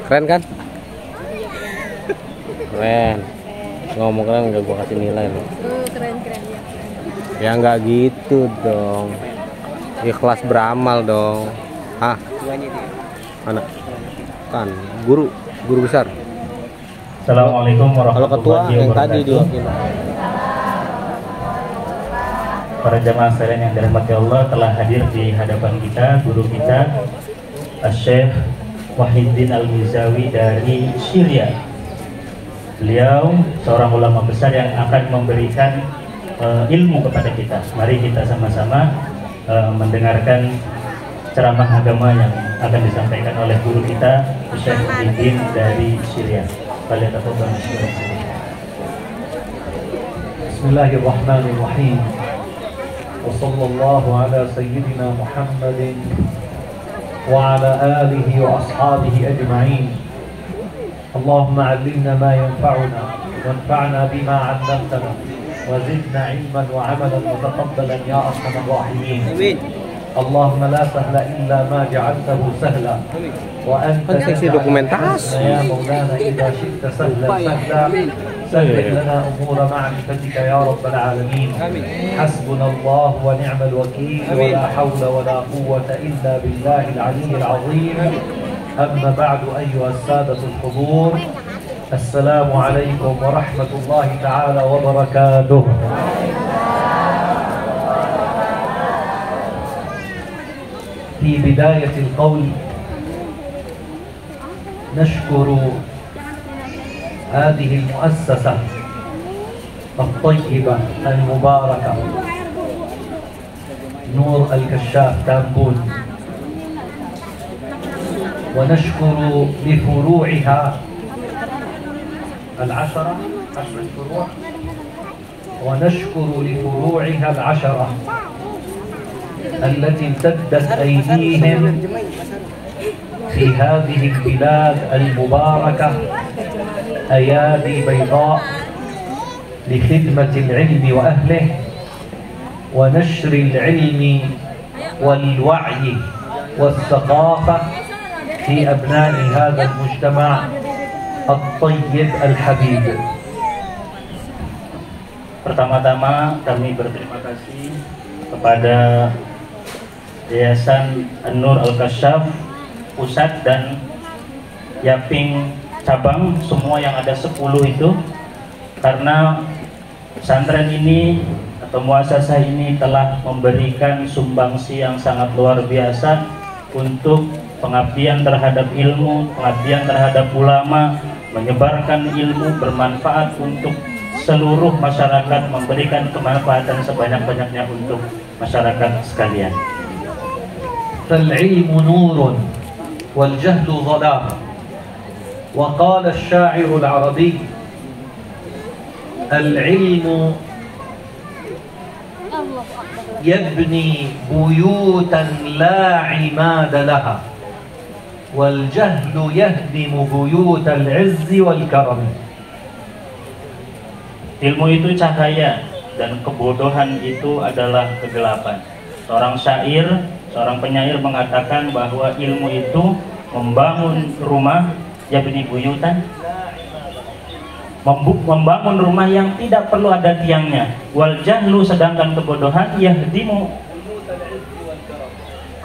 Keren kan? Keren. Ngomong keren nggak gua kasih nilai loh. Keren ya. Ya nggak gitu dong. Ikhlas beramal dong. Hah? Mana? Kan guru besar. Assalamualaikum warahmatullahi wabarakatuh. Kalau ketua yang tadi diwakili. Para jamaah sekalian yang dirahmati Allah, telah hadir di hadapan kita guru kita Syekh Wahiddin Al-Mizawi dari Syria. Beliau seorang ulama besar yang akan memberikan ilmu kepada kita. Mari kita sama-sama mendengarkan ceramah agama yang akan disampaikan oleh guru kita Syekh Wahiddin dari Syria. Bismillahirrahmanirrahim. Wa sallallahu ala sayyidina Muhammadin wa ala alihi wa ashabihi ajma'in. Allahumma 'allimna ma yanfa'una wanfa'na bima 'allamtana wa zidna 'ilman wa 'amalan mutaqabbalan ya arhamar rahimin. Allahumma la sahla illa ma ja'altahu sahla wa anta seksi dokumentasi ya maulana idza syi'ta sahlan سهل لنا أمور معرفتك يا رب العالمين. حسبنا الله ونعم الوكيل ولا حول ولا قوة إلا بالله العلي العظيم. أما بعد أيها السادة الحضور، السلام عليكم ورحمة الله تعالى وبركاته. في بداية القول نشكر هذه المؤسسة الطيبة المباركة نور الكشاف تامبون، ونشكر لفروعها العشرة فروع، ونشكر لفروعها العشرة التي امتدت أيديهم في هذه البلاد المباركة أيادي بيضاء لخدمة العلم وأهله ونشر العلم والوعي والثقافة في أبناء هذا المجتمع الطيب الحبيب. Pertama-tama kami berterima kasih kepada Yayasan An-Nur Al-Kashaf Pusat dan Yaping cabang, semua yang ada 10 itu, karena pesantren ini atau muasasah ini telah memberikan sumbangsi yang sangat luar biasa untuk pengabdian terhadap ilmu, pengabdian terhadap ulama, menyebarkan ilmu bermanfaat untuk seluruh masyarakat, memberikan kemanfaatan sebanyak-banyaknya untuk masyarakat sekalian. فالعلم نور والجهل ظلام. وقال الشاعر العربي: العلم يبني بيوتا لا عماد لها، والجهل يهدم بيوت العز والكرم. Ilmu itu cahaya dan kebodohan itu adalah kegelapan. Seorang syair, seorang penyair mengatakan bahwa ilmu itu membangun rumah, yabni buyutan, membangun rumah yang tidak perlu ada tiangnya. Wal jahlu, sedangkan kebodohan, yahdimu,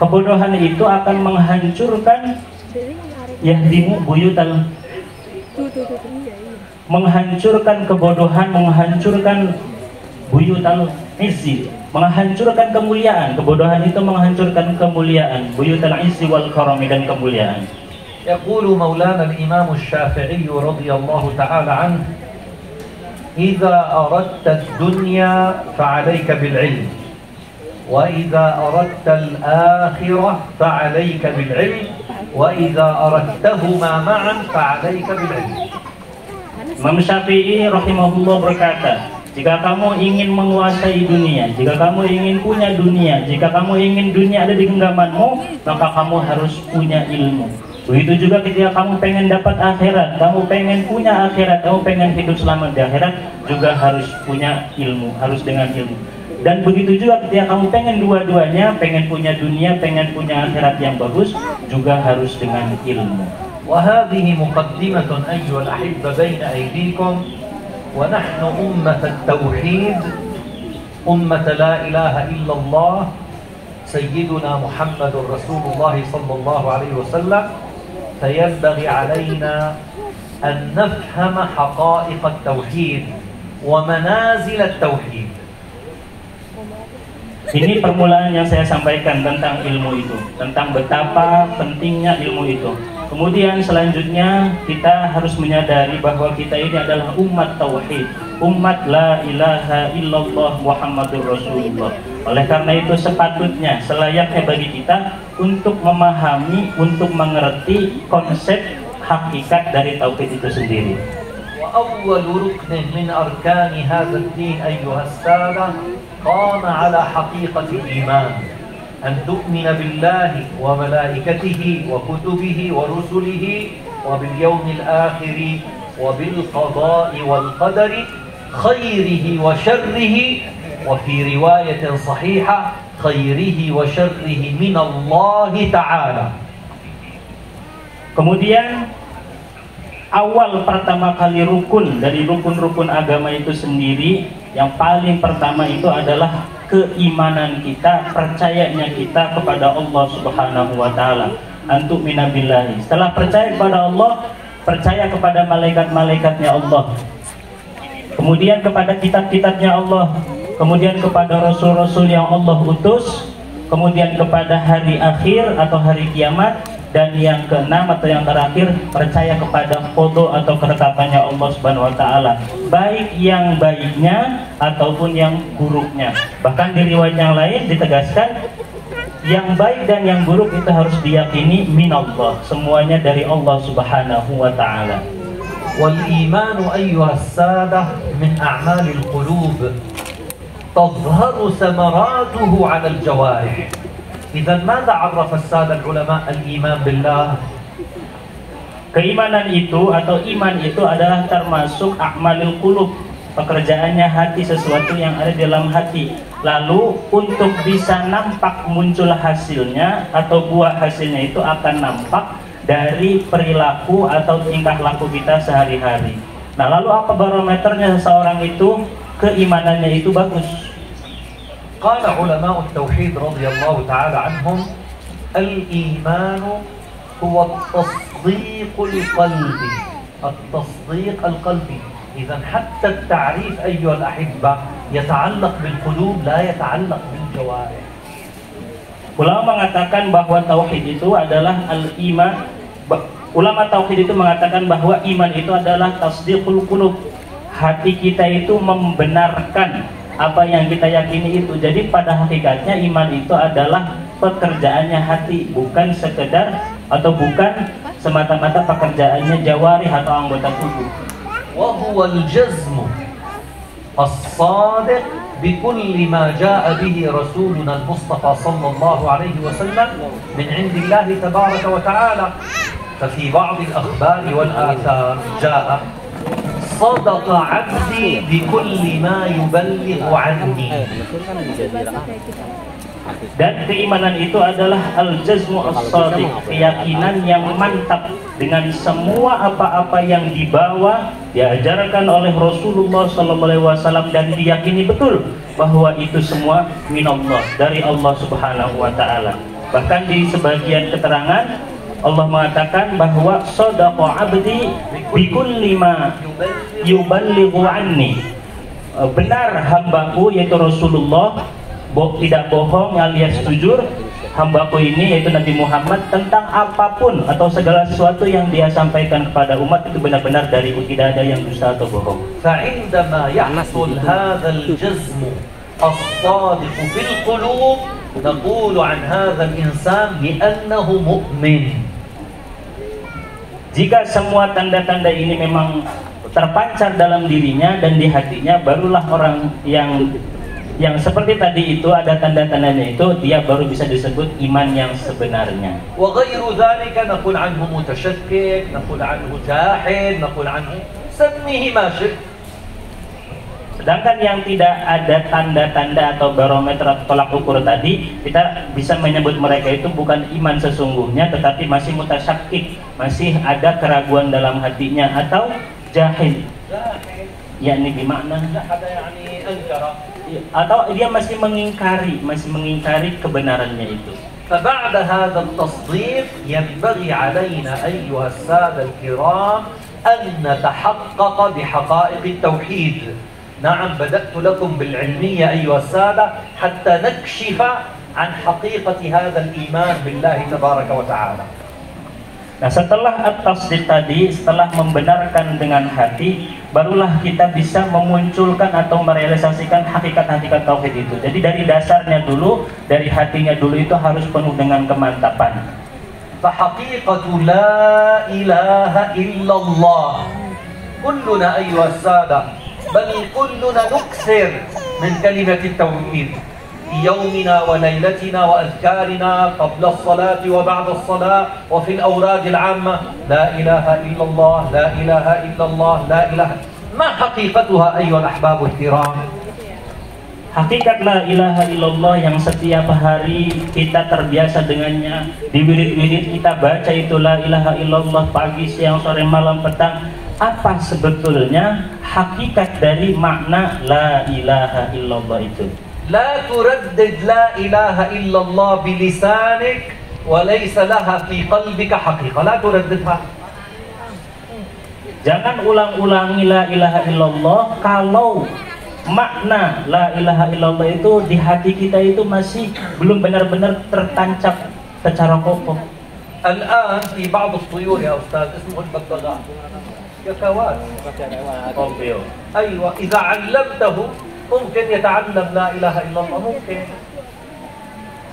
kebodohan itu akan menghancurkan, yahdimu buyutan, menghancurkan kebodohan, menghancurkan buyutal izzi, menghancurkan kemuliaan. Kebodohan itu menghancurkan kemuliaan, buyutal izzi wal karami, dan kemuliaan. يقول مولانا الإمام الشافعي رضي الله تعالى عنه: إذا أردت الدنيا فعليك بالعلم، وإذا أردت الآخرة فعليك بالعلم، وإذا أردتهما معا فعليك بالعلم. Imam Syafi'i rahimahullah berkata, jika kamu ingin menguasai dunia, jika kamu ingin punya dunia, jika kamu ingin dunia ada di genggamanmu, maka kamu harus punya ilmu. Begitu juga ketika kamu pengen dapat akhirat, kamu pengen punya akhirat, kamu pengen hidup selamat di akhirat, juga harus punya ilmu, harus dengan ilmu. Dan begitu juga ketika kamu pengen dua-duanya, pengen punya dunia, pengen punya akhirat yang bagus, juga harus dengan ilmu. وهذه مقدمة أيها الأحبة بين أيديكم ونحن أمة التوحيد أمة لا إله إلا الله سيدنا محمد رسول الله صلى الله عليه وسلم فينبغي علينا أن نفهم حقائق التوحيد ومنازل التوحيد. Ini permulaan yang saya sampaikan tentang ilmu itu, tentang betapa pentingnya ilmu itu. Kemudian selanjutnya kita harus menyadari bahwa kita ini adalah umat tauhid, umat la ilaha illallah Muhammadur Rasulullah. Oleh karena itu sepatutnya, selayaknya bagi kita untuk memahami, untuk mengerti konsep hakikat dari tauhid itu sendiri. وأول ركن من أركان هذا الدين أيها السادة قام على حقيقة الإيمان أن تؤمن بالله وملائكته وكتبه ورسله وباليوم الآخر وبالقضاء والقدر خيره وشره وفي رواية صحيحة خيره وشره من الله تعالى. Kemudian awal pertama kali rukun dari rukun-rukun agama itu sendiri, yang paling pertama itu adalah keimanan kita, percayanya kita kepada Allah Subhanahu wa taala. Antu minabillahi. Setelah percaya kepada Allah, percaya kepada malaikat-malaikatnya Allah. Kemudian kepada kitab-kitabnya Allah, kemudian kepada rasul-rasul yang Allah utus, kemudian kepada hari akhir atau hari kiamat, dan yang keenam atau yang terakhir percaya kepada qada atau ketetapannya Allah Subhanahu wa taala, baik yang baiknya ataupun yang buruknya. Bahkan di riwayat yang lain ditegaskan yang baik dan yang buruk itu harus diyakini minallah, semuanya dari Allah Subhanahu wa taala. والإيمان أيها السادة من أعمال القلوب تظهر ثمراته على الجوارح. إذا ماذا عرف السادة العلماء الإيمان بالله؟ Keimanan itu atau iman itu adalah termasuk a'malul qulub, pekerjaannya hati, sesuatu yang ada di dalam hati. Lalu untuk bisa nampak muncul hasilnya atau buah hasilnya itu akan nampak dari perilaku atau tingkah laku kita sehari-hari. Nah, lalu apa barometernya seseorang itu keimanannya itu bagus? قال علماء التوحيد رضي الله تعالى عنهم الإيمان هو التصديق القلبي. التصديق القلبي. إذا حتى التعريف أيها الأحبة يتعلق بالقلوب لا يتعلق بالجوارح. Ulama mengatakan bahwa tauhid itu adalah al-iman. Ulama tauhid itu mengatakan bahwa iman itu adalah tasdiqul qulub. Hati kita itu membenarkan apa yang kita yakini itu. Jadi pada hakikatnya iman itu adalah pekerjaannya hati, bukan sekedar atau bukan semata-mata pekerjaannya jawarih atau anggota tubuh. وهو الجزم الصادق بكل ما جاء به رسولنا المصطفى صلى الله عليه وسلم من عند الله تبارك وتعالى. ففي بعض الأخبار والآثار جاء صدق عبدي بكل ما يبلغ عني. Dan keimanan itu adalah al-jazmu as-sadiq, keyakinan yang mantap dengan semua apa-apa yang dibawa, diajarkan oleh Rasulullah SAW dan diyakini betul bahwa itu semua minallah, dari Allah Subhanahu wa taala. Bahkan di sebagian keterangan Allah mengatakan bahwa sadaqa abdi bikulli ma yuballighu anni. Benar hambaku yaitu Rasulullah, tidak bohong alias jujur hambaku ini yaitu Nabi Muhammad tentang apapun atau segala sesuatu yang dia sampaikan kepada umat itu benar-benar dari tidak ada yang dusta atau bohong. فعندما يحصل هذا الجزم الصادق في القلوب نقول عن هذا الإنسان بأنه مؤمن. Jika semua tanda-tanda ini memang terpancar dalam dirinya dan di hatinya, barulah orang yang seperti tadi itu ada tanda-tandanya itu, dia baru bisa disebut iman yang sebenarnya. وغير ذلك نقول عنه متشكك، نقول عنه جاحد، نقول عنه سميه ما شئت. Sedangkan yang tidak ada tanda-tanda atau barometer atau tolak ukur tadi, kita bisa menyebut mereka itu bukan iman sesungguhnya, tetapi masih mutasyakik, masih ada keraguan dalam hatinya, atau jahil, yakni gimana? Atau dia masih mengingkari kebenarannya itu. فبعد هذا التصديق ينبغي علينا أيها السادة الكرام أن نتحقق بحقائق التوحيد. نعم، بدأت لكم بالعلمية أيها السادة حتى نكشف عن حقيقة هذا الإيمان بالله تبارك وتعالى. Nah, setelah at-tasdiq tadi, setelah membenarkan dengan hati, barulah kita bisa memunculkan atau merealisasikan hakikat-hakikat tauhid itu. Jadi dari dasarnya dulu, dari hatinya dulu itu harus penuh dengan kemantapan. فحقيقة لا إله إلا الله كلنا أيها السادة، بل كلنا نكثر من كلمة التوحيد في يومنا وليلتنا وأذكارنا قبل الصلاة وبعد الصلاة وفي الأوراد العامة. لا إله إلا الله، لا إله إلا الله، لا إله. ما حقيقتها أيها الأحباب الكرام؟ Hakikat la ilaha illallah yang setiap hari kita terbiasa dengannya, di wirid-wirid kita baca itu la ilaha illallah pagi, siang, sore, malam, petang. Apa sebetulnya hakikat dari makna la ilaha illallah itu? لا تردد لا إله إلا الله بلسانك وليس لها في قلبك حقيقة. لا ترددها. Jangan ulang-ulangi la ilaha illallah kalau makna la ilaha illallah itu di hati kita itu masih belum benar-benar tertancap secara kokoh. الآن في بعض الطيور يا أستاذ اسمه الببغاء، ككوات. أيوة، إذا علمته ممكن يتعلم لا إله إلا الله، ممكن.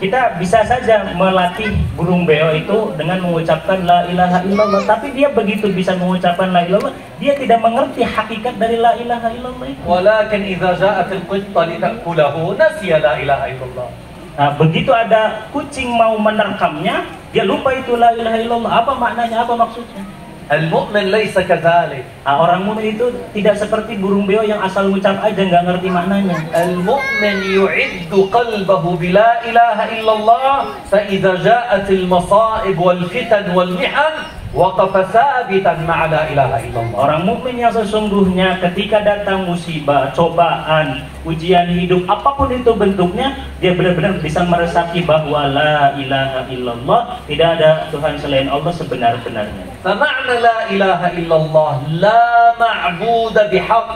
Kita bisa saja melatih burung beo itu dengan mengucapkan la ilaha illallah, tapi dia begitu bisa mengucapkan la ilaha illallah, dia tidak mengerti hakikat dari la ilaha illallah itu. ولكن إذا جاءت القطة لتأكله نسي لا إله إلا الله. Nah, begitu ada kucing mau menerkamnya, dia lupa itu la ilaha illallah. Apa maknanya? Apa maksudnya? المؤمن ليس كذلك. Nah, orang mukmin itu tidak seperti burung beo yang asal ucap aja nggak ngerti maknanya. المؤمن يعد قلبه بلا إله إلا الله، فإذا جاءت المصائب والفتن والمحن وقف ثابتا مع لا إله إلا الله. Orang mukmin yang sesungguhnya ketika datang musibah, cobaan, ujian hidup, apapun itu bentuknya, dia benar-benar bisa meresapi bahwa la ilaha illallah, tidak ada Tuhan selain Allah sebenar-benarnya. فمعنى لا إله إلا الله لا معبود بحق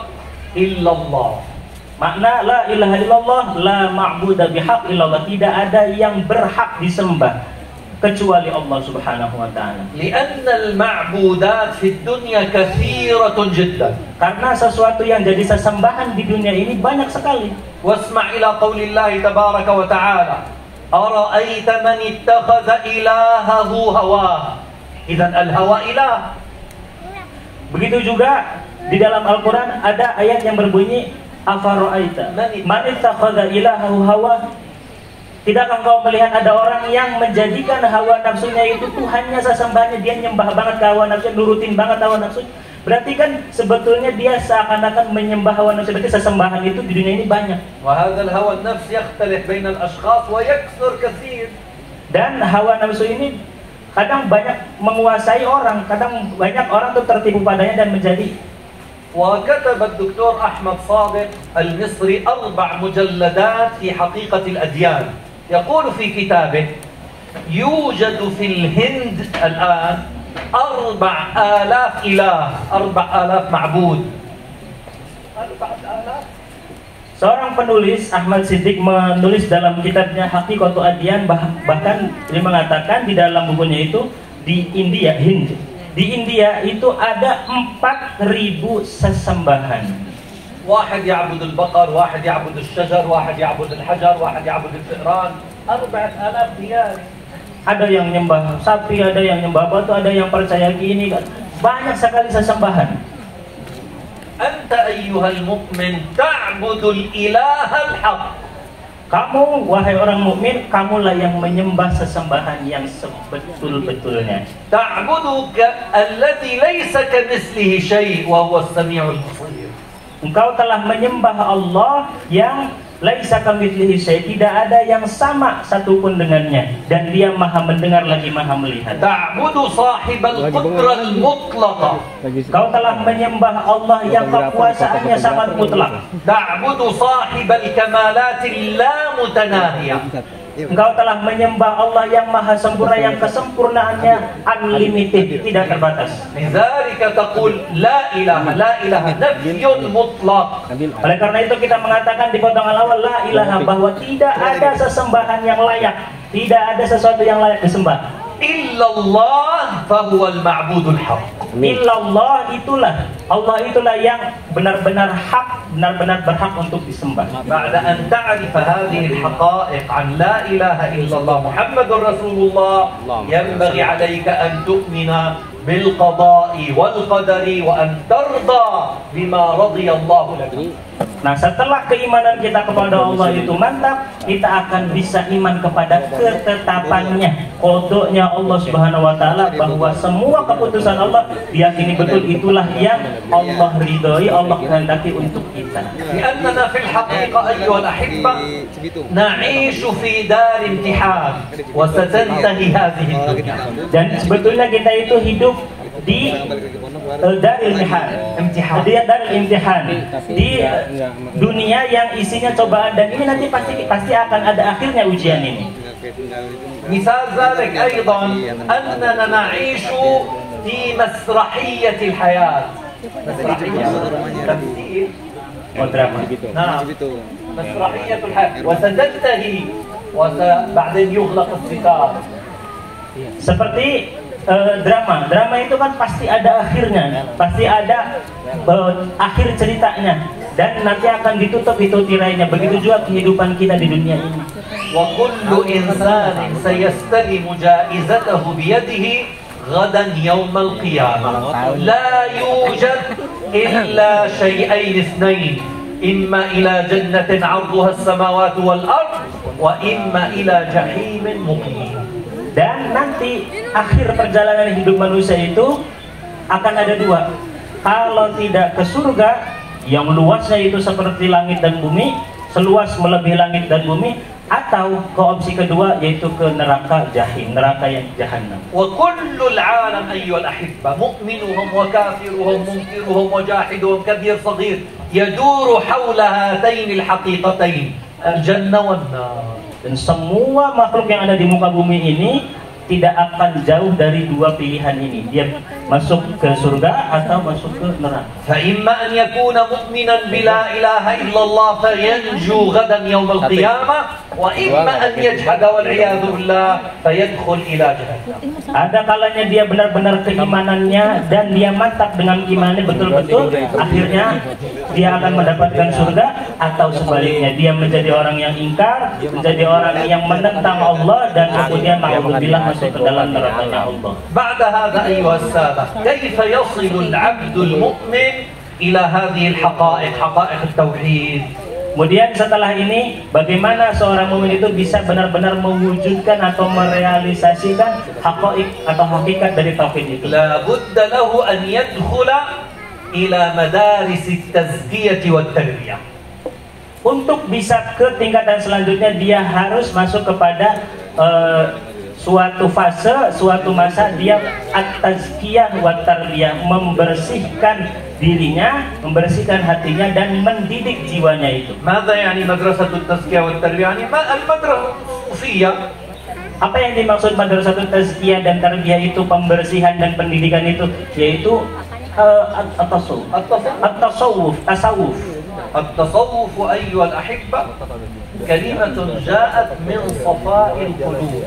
إلا الله. Makna la ilaha illallah, la ma'buda bihaq illallah, tidak ada yang berhak disembah kecuali Allah Subhanahu wa taala. لأن المعبودات في الدنيا كثيرة جدا. Karena sesuatu yang jadi sesembahan di dunia ini banyak sekali. واسمع إلى قول الله تبارك وتعالى: أرأيت من اتخذ إلهه هواه. إذن الهوى إله. Begitu juga di dalam Al-Quran ada ayat yang berbunyi afara'aita man ittakhadha ilahahu hawa. Tidakkah kau melihat ada orang yang menjadikan hawa nafsunya itu Tuhannya, sesembahannya, dia nyembah banget ke hawa nafsu, nurutin banget hawa nafsu. Berarti kan sebetulnya dia seakan-akan menyembah hawa nafsu. Berarti sesembahan itu di dunia ini banyak. وهذا الهوى النفس يختلف بين الأشخاص ويكثر كثير. Dan hawa nafsu ini kadang banyak menguasai orang, kadang banyak orang tuh tertipu padanya dan menjadi. وكتب الدكتور أحمد صادق المصري 4 مجلدات في حقيقة الأديان. يقول في كتابه: يوجد في الهند الآن 4,000 إله، 4,000 معبود. 4,000. Seorang penulis, Ahmad Siddiq, menulis dalam kitabnya Haqiqatu Adyan, bahkan dia mengatakan di dalam bukunya itu di India, Hind, di India itu ada 4.000 sesembahan. واحد يعبد البقر، واحد يعبد الشجر، واحد يعبد الحجر، واحد يعبد الفئران. 4,000 ديار. Ada yang nyembah sapi, ada yang nyembah batu, ada yang percaya gini, banyak sekali sesembahan. أنت أيها المؤمن تعبد الإله الحق. Kamu, wahai orang mukmin, kamulah yang menyembah sesembahan yang sebetul-betulnya. تعبدك الذي ليس كمثله شيء وهو السميع البصير. engkau telah menyembah Allah yang laisa kamitslihi syai', tidak ada yang sama satupun dengannya, dan dia maha mendengar lagi maha melihat. Ta'budu sahibal qudrah al-mutlaqah. Kau telah menyembah Allah yang kekuasaannya sangat mutlak. Ta'budu sahibal kamalati la mutanahiyah. Engkau telah menyembah Allah yang maha sempurna, yang kesempurnaannya unlimited, tidak terbatas. Lidzalika taqul la ilaha nafyun mutlaq. Oleh karena itu kita mengatakan di potongan awal la ilaha, bahwa tidak ada sesembahan yang layak, tidak ada sesuatu yang layak disembah. Illallah fahuwal ma'budul haq. Illallah, itulah Allah, itulah yang benar-benar hak, benar-benar berhak untuk disembah. Ba'da an ta'rifa hadhihi al-haqa'iq an la ilaha illallah Muhammadur Rasulullah, yanbaghi 'alayka an tu'mina bil qada'i wal qadari wa an tarda bima radiyallahu lak. Nah, setelah keimanan kita kepada Allah itu mantap, kita akan bisa iman kepada ketetapannya, qadanya Allah Subhanahu wa taala, bahwa semua keputusan Allah diyakini betul, itulah yang Allah ridhoi, Allah kehendaki untuk kita. Li'annana fil haqiqa ayyuhal ahibba na'ishu fi dar imtihan wa satantahi hadhihi dunya. Dan sebetulnya kita itu hidup di daril imtihan, di dunia yang isinya cobaan, dan ini nanti pasti akan ada akhirnya ujian ini. Misal zalik aidan annana na'ishu fi masrahiyatil hayat. Masrahiyah tamthil Oh, drama. Nah, masrahiyatul hayat wa satantahi wa ba'din yughlaq as-sitar. Seperti drama itu kan pasti ada akhirnya, pasti ada akhir ceritanya, dan nanti akan ditutup itu tirainya. Begitu juga kehidupan kita di dunia ini. Wa kullu insanin sayastalimu jaizatahu biyadihi ghadan yawmal qiyamah. La yujad illa shay'ain ithnain, imma ila jannatin 'arduha as-samawati wal ard wa imma ila jahimin muqim. Dan nanti akhir perjalanan hidup manusia itu akan ada dua. Kalau tidak ke surga yang luasnya itu seperti langit dan bumi, seluas melebihi langit dan bumi, atau ke opsi kedua yaitu ke neraka jahim, neraka yang jahanam. Wa kullul 'alam ayyuhal ahibba, mu'minuhum wa kafiruhum, munkiruhum wa jahiduhum, kabir saghir, yaduru hawla hataini al-haqiqatain, al-jannah wan nar. Dan semua makhluk yang ada di muka bumi ini tidak akan jauh dari dua pilihan ini. Dia masuk ke surga atau masuk ke neraka. فإما أن يكون مؤمنا بلا إله إلا الله فينجو غدا يوم القيامة، وإما أن يجحد والعياذ بالله فيدخل إلى جهنم. Ada kalanya dia benar-benar keimanannya dan dia mantap dengan imannya betul-betul, akhirnya dia akan mendapatkan surga, atau sebaliknya dia menjadi orang yang ingkar, menjadi orang yang menentang Allah, dan kemudian ma'udzubillah masuk ke dalam neraka Allah. بعد هذا أيها السادة، كيف يصل العبد المؤمن إلى هذه الحقائق، حقائق التوحيد؟ Kemudian setelah ini, bagaimana seorang mukmin itu bisa benar-benar mewujudkan atau merealisasikan haqaiq atau hakikat dari tauhid itu? لا بد له أن يدخل إلى مدارس التزكية والتربية. Untuk bisa ke tingkatan selanjutnya, dia harus masuk kepada suatu fase, suatu masa dia at-tazkiyah wa tarbiyah, membersihkan dirinya, membersihkan hatinya, dan mendidik jiwanya itu. ماذا يعني مدرسة التزكية والتربية؟ يعني المدرسة الصوفية. Apa yang dimaksud madrasatul tazkiyah dan tarbiyah itu, pembersihan dan pendidikan itu, yaitu at-tasawuf. التصوف أيها الأحبة كلمة جاءت من صفاء القلوب.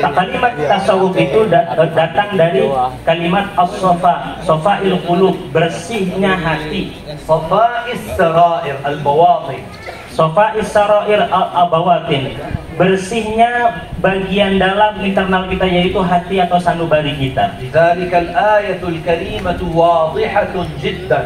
Kalimat tasawuf itu datang dari kalimat as-safa, safa'il qulub, bersihnya hati. صفاء السرائر البواطن. Safa'is sarair al-bawatin, bersihnya bagian dalam internal kita, yaitu hati atau sanubari kita. لذلك الآية الكريمة واضحة جدا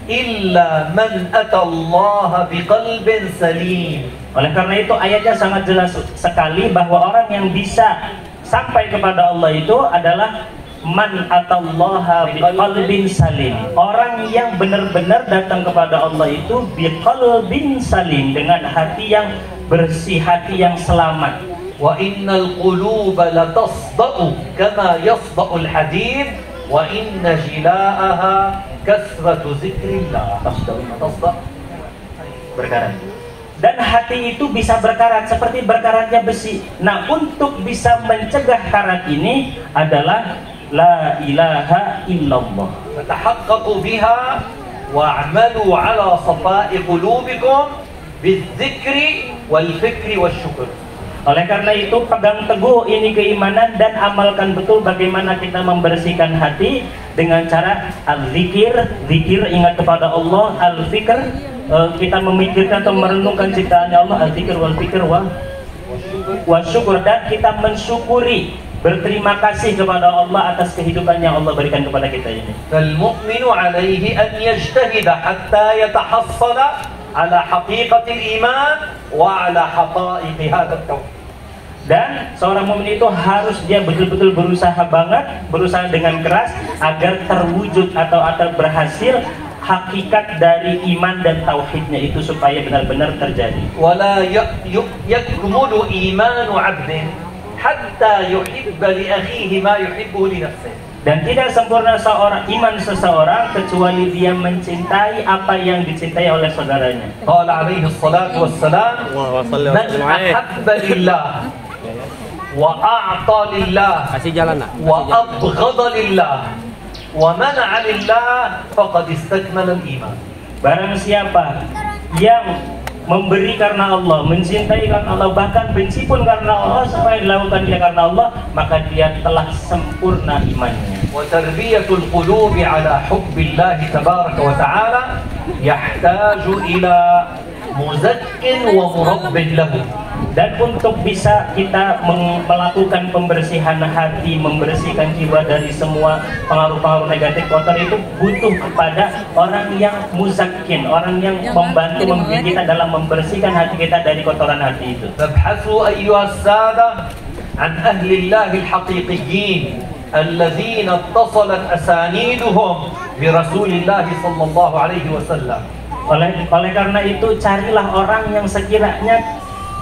إلا من أتى الله بقلب سليم. Oleh karena itu ayatnya sangat jelas sekali bahwa orang yang bisa sampai kepada Allah itu adalah man atallaha biqalbin salim. Orang yang benar-benar datang kepada Allah itu biqalbin salim, dengan hati yang bersih, hati yang selamat. Wa innal quluba latasda'u kama yasda'ul hadid wa inna jila'aha kasratu zikrillah. Tasda' berkarat. Dan hati itu bisa berkarat seperti berkaratnya besi. Nah, untuk bisa mencegah karat ini adalah la ilaha illallah. Fatahaqqaqu biha wa'malu ala safa'i qulubikum bidzikri wal fikri wasyukur. Oleh karena itu, pegang teguh ini keimanan dan amalkan betul bagaimana kita membersihkan hati dengan cara al-zikir, zikir, ingat kepada Allah, al-fikr, kita memikirkan atau merenungkan ciptaannya Allah, al-zikr wal fikr wa syukur, dan kita mensyukuri, berterima kasih kepada Allah atas kehidupan yang Allah berikan kepada kita ini. Al-mu'minu alaihi an yajtahida hatta yatahassala ala haqiqatil iman wa ala haqa'iqi hadzal kaun. Dan seorang mukmin itu harus dia betul-betul berusaha banget, berusaha dengan keras agar terwujud atau berhasil hakikat dari iman dan tauhidnya itu supaya benar-benar terjadi. Wala yakmulu imanu 'abdin hatta yuhibba li akhihi ma yuhibbu li nafsihi. Dan tidak sempurna iman seseorang kecuali dia mencintai apa yang dicintai oleh saudaranya. Qala alaihi salatu wassalam, man ahabba lillah wa a'ta lillah Kasih jalan nak. wa abghada lillah wa mana'a lillah faqad istakmala al-iman. Barang siapa yang memberi karena Allah, mencintai karena Allah, bahkan benci pun karena Allah, supaya dilakukan dia karena Allah, maka dia telah sempurna imannya. Wa tarbiyatul qulubi ala hubbillah tabaraka wa ta'ala yahtaju ila muzakkin wa murabbin lahu. Dan untuk bisa kita melakukan pembersihan hati, membersihkan jiwa dari semua pengaruh-pengaruh negatif kotor itu butuh kepada orang yang muzakkin, orang yang membantu membimbing kita dalam membersihkan hati kita dari kotoran hati itu. Fabhasu ayyuhas sada an ahli Allahi al-haqiqiyyin alladhina ittasalat asaniduhum bi Rasulillah sallallahu alaihi wasallam. Oleh karena itu, carilah orang yang sekiranya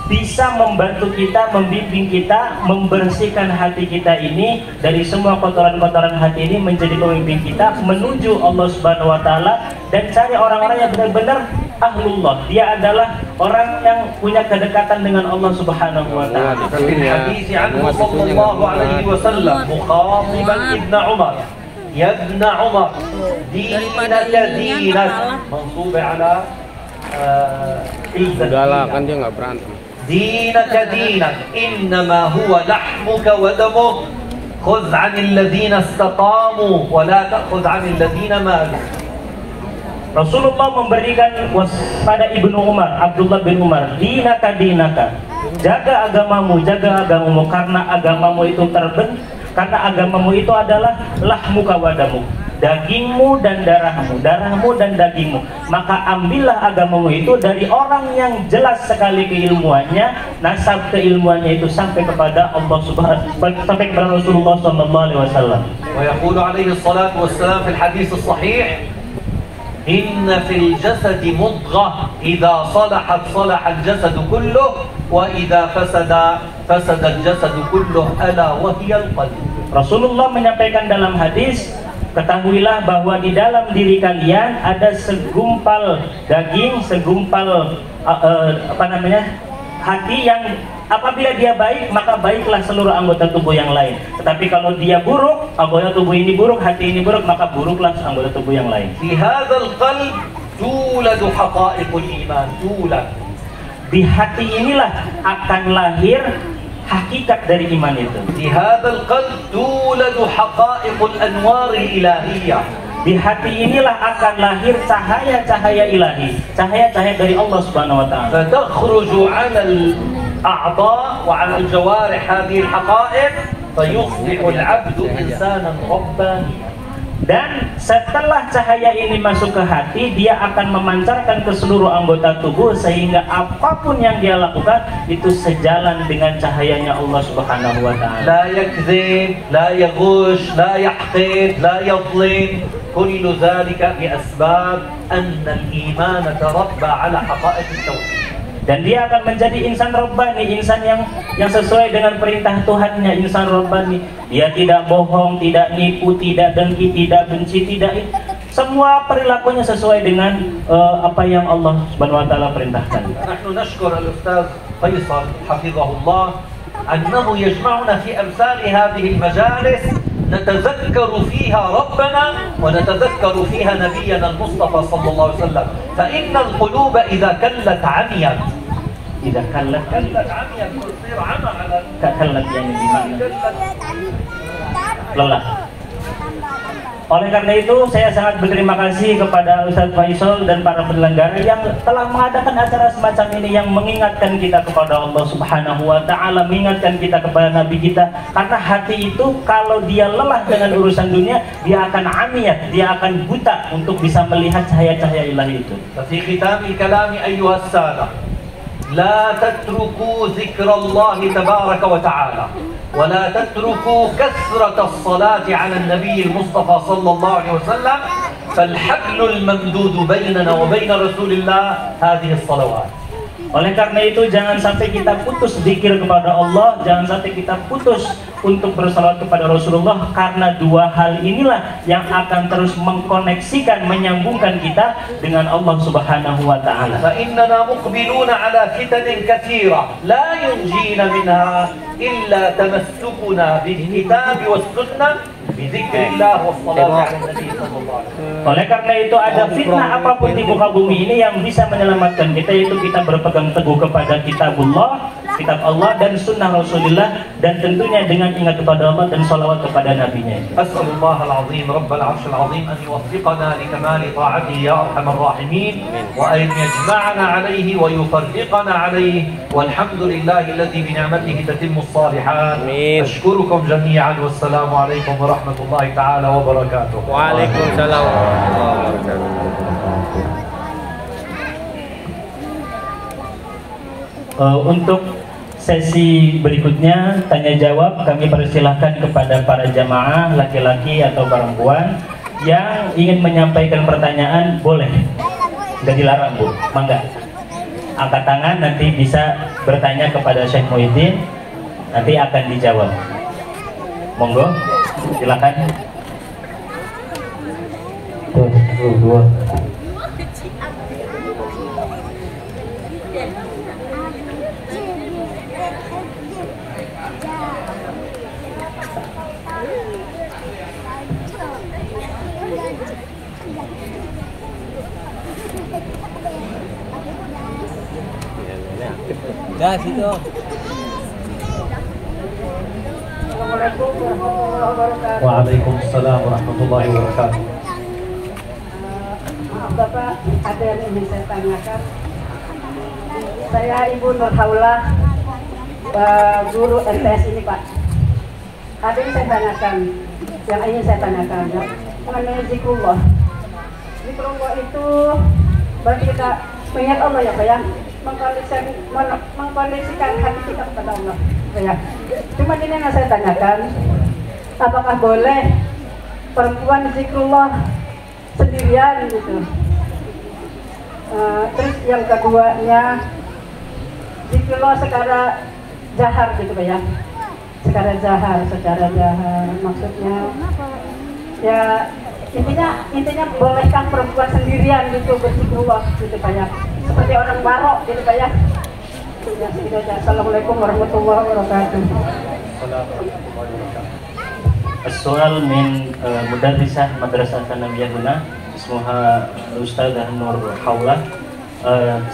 bisa membantu kita, membimbing kita, membersihkan hati kita ini dari semua kotoran-kotoran hati ini, menjadi pemimpin kita menuju Allah Subhanahu wa taala. Dan cari orang-orang yang benar-benar ahlullah, dia adalah orang yang punya kedekatan dengan Allah Subhanahu wa taala. Fi hadits anhu sallallahu alaihi wasallam mukhatiban Ibn Umar, ya Ibn Umar, dinaka dinak, mansub ala Udahlah, kan dia nggak berantem. دينك دينك إنما هو لحمك ودمك خذ عن الذين استقاموا ولا تأخذ عن الذين مالوا. Rasulullah memberikan pada Ibnu Umar, Abdullah bin Umar, dinaka dinaka, jaga agamamu karena agamamu itu karena agamamu itu adalah lahmuka wadamu, dagingmu dan darahmu dan dagingmu. Maka ambillah agamamu itu dari orang yang jelas sekali keilmuannya, nasab keilmuannya itu sampai kepada Allah sampai kepada Rasulullah sallallahu alaihi wasallam. Wa yaqulu alaihi salatu wassalam fil hadits as-sahih, inna fil jasadi mudghah idza salahat salaha al-jasadu kulluh wa idza fasada al-jasadu kulluh ala wa hiya al-qalb. Rasulullah menyampaikan dalam hadis, ketahuilah bahwa di dalam diri kalian ada segumpal daging, segumpal hati yang apabila dia baik, maka baiklah seluruh anggota tubuh yang lain. Tetapi kalau dia buruk, anggota tubuh ini buruk, hati ini buruk, maka buruklah anggota tubuh yang lain. Fi hadzal qalb tuladu haqa'iqul iman, tulad. Di hati inilah akan lahir hakikat dari iman itu. Di hadzal qalb tuladu haqa'iqul anwaril ilahiyah. Di hati inilah akan lahir cahaya-cahaya ilahi, cahaya-cahaya dari Allah Subhanahu wa taala. Fatakhruju 'ala al-a'dha' wa 'ala al-jawarih hadhihi al-haqa'iq fayusbihu al-'abdu insanan rabbaniyan. Dan setelah cahaya ini masuk ke hati, dia akan memancarkan ke seluruh anggota tubuh sehingga apapun yang dia lakukan itu sejalan dengan cahayanya Allah Subhanahu wa taala. لا يكذب لا يغش لا يحقد لا يظلم كل ذلك بأسباب أن الإيمان تربى على حقائق التوحيد. Dan dia akan menjadi insan robbani, insan yang sesuai dengan perintah Tuhannya, insan robbani. Dia tidak bohong, tidak nipu, tidak dengki, tidak benci, tidak, semua perilakunya sesuai dengan apa yang Allah Subhanahu wa taala perintahkan. نحن نشكر الأستاذ فيصل حفظه الله أنه يجمعنا في أمثال هذه المجالس نتذكر فيها ربنا ونتذكر فيها نبينا المصطفى صلى الله عليه وسلم. فإن القلوب إذا كلت عميت. إذا كلت عميت تصير عمى على كلت يعني gimana? Lelah. Oleh karena itu saya sangat berterima kasih kepada Ustadz Faisal dan para penyelenggara yang telah mengadakan acara semacam ini, yang mengingatkan kita kepada Allah Subhanahu wa taala, mengingatkan kita kepada Nabi kita. Karena hati itu kalau dia lelah dengan urusan dunia, dia akan amiyat, dia akan buta untuk bisa melihat cahaya-cahaya ilahi itu. ففي ختام الكلام أيها السادة لا تتركوا ذكر الله تبارك وتعالى ولا تتركوا كثرة الصلاة على النبي المصطفى صلى الله عليه وسلم فالحبل الممدود بيننا وبين رسول الله هذه الصلوات. Oleh karena itu jangan sampai kita putus zikir kepada Allah, jangan sampai kita putus untuk bersalawat kepada Rasulullah, karena dua hal inilah yang akan terus mengkoneksikan, menyambungkan kita dengan Allah Subhanahu wa taala. فإننا مقبلون على فتن كثيرة لا ينجينا منها إلا تمسكنا بالكتاب والسنة بذكر الله والصلاة على النبي صلى الله عليه وسلم. Oleh karena itu ada fitnah apapun di muka bumi ini yang bisa menyelamatkan kita, yaitu kita berpegang teguh kepada kitabullah, kitab Allah dan sunnah Rasulullah, dan tentunya dengan ingat kepada Allah dan salawat kepada nabinya. أسأل الله العظيم رب العرش العظيم أن يوفقنا لكمال طاعته يا أرحم الراحمين وأن يجمعنا عليه ويفرقنا عليه والحمد لله الذي بنعمته تتم الصالحات. أشكركم جميعا والسلام عليكم ورحمة الله تعالى وبركاته. Waalaikumsalam warahmatullahi wabarakatuh. Untuk sesi berikutnya tanya jawab, kami persilahkan kepada para jamaah laki-laki atau perempuan yang ingin menyampaikan pertanyaan, boleh, nggak dilarang Bu, mangga angkat tangan, nanti bisa bertanya kepada Syekh Muhyiddin, nanti akan dijawab. Monggo, silakan. Dua. Gas itu. Assalamualaikum warahmatullahi wabarakatuh. Waalaikumsalam warahmatullahi wabarakatuh. Maaf Bapak, ada yang ingin saya tanyakan. Saya Ibu Nur Haulah, guru MTS ini Pak. Ada yang saya tanyakan, yang ingin saya tanyakan ya, mengenai zikrullah. Zikrullah itu berarti kita mengingat Allah ya Pak ya, mengkoneksikan hati kita kepada Allah ya. Cuma ini yang saya tanyakan, apakah boleh perempuan zikrullah sendirian gitu? Terus yang keduanya, zikrullah secara jahar gitu Pak ya, secara jahar maksudnya ya intinya bolehkah perempuan sendirian gitu berzikrullah gitu Pak ya, seperti orang barok gitu Pak ya. Ya segitu aja. Assalamualaikum warahmatullahi wabarakatuh. As-soal min mudarrisah madrasah Tanamiyah Huna, ismuha Ustadzah Nur Haulah,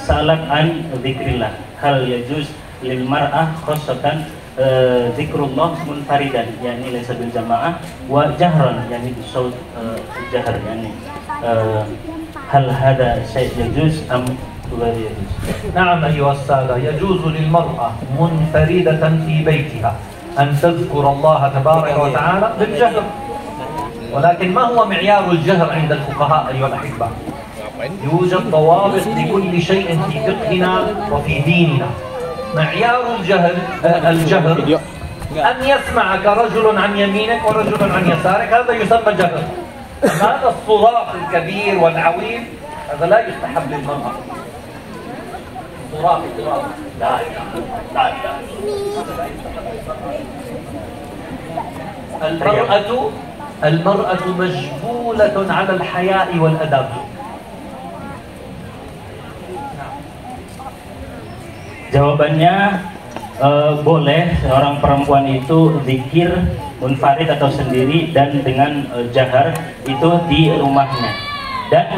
salat an dzikrillah, hal yajuz lil mar'ah khassatan zikrullah munfaridan, yakni laysa bil jamaah, wa jahran, yakni bisaut jahr, yakni hal hada syai' yajuz am غير يجوز. نعم أيها السادة، يجوز للمرأة منفردة في بيتها أن تذكر الله تبارك وتعالى بالجهر. ولكن ما هو معيار الجهر عند الفقهاء أيها الأحبة؟ يوجد ضوابط لكل شيء في فقهنا وفي ديننا. معيار الجهر أن يسمعك رجل عن يمينك ورجل عن يسارك، هذا يسمى جهر. هذا الصراخ الكبير والعويل هذا لا يستحب للمرأة. صراخ لا إله لا إله. المرأة مجبولة على الحياء والأدب. Jawabannya boleh seorang perempuan itu zikir munfarid atau sendiri dan dengan jahar itu di rumahnya. Dan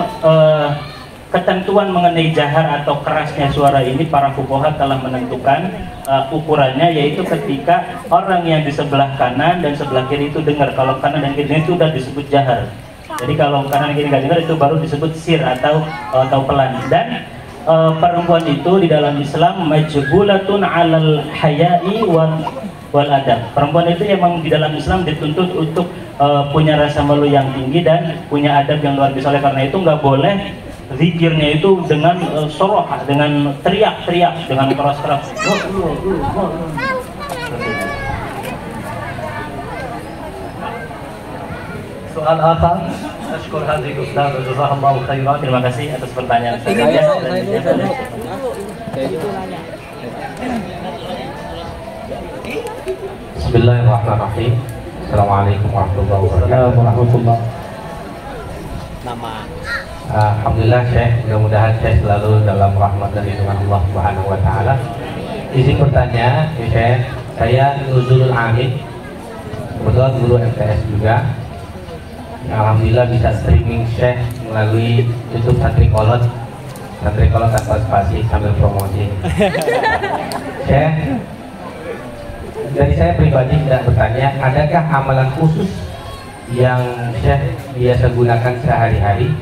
ketentuan mengenai jahar atau kerasnya suara ini para fuqaha telah menentukan ukurannya, yaitu ketika orang yang di sebelah kanan dan sebelah kiri itu dengar. Kalau kanan dan kiri itu sudah disebut jahar. Jadi kalau kanan dan kiri nggak dengar itu baru disebut sir atau pelan. Dan perempuan itu di dalam Islam majbulatun 'alal haya'i wal adab. Perempuan itu memang di dalam Islam dituntut untuk punya rasa malu yang tinggi dan punya adab yang luar biasa. Oleh karena itu nggak boleh zikirnya itu dengan soroh, dengan teriak-teriak, dengan keras-keras. Soal akhir, أشكر هذه الأستاذة جزاها الله خيرا. Terima kasih atas pertanyaan saya. Bismillahirrahmanirrahim. Assalamualaikum warahmatullahi wabarakatuh. Nama. Alhamdulillah Syekh, mudah-mudahan Syekh selalu dalam rahmat dan lindungan Allah Subhanahu wa taala. Izin bertanya, ya Syekh, saya Nuzulul Amin. Kebetulan guru MTS juga. Alhamdulillah bisa streaming Syekh melalui YouTube Santri Kolot tanpa spasi sambil promosi. Syekh, dari saya pribadi tidak bertanya, adakah amalan khusus yang Syekh biasa gunakan sehari-hari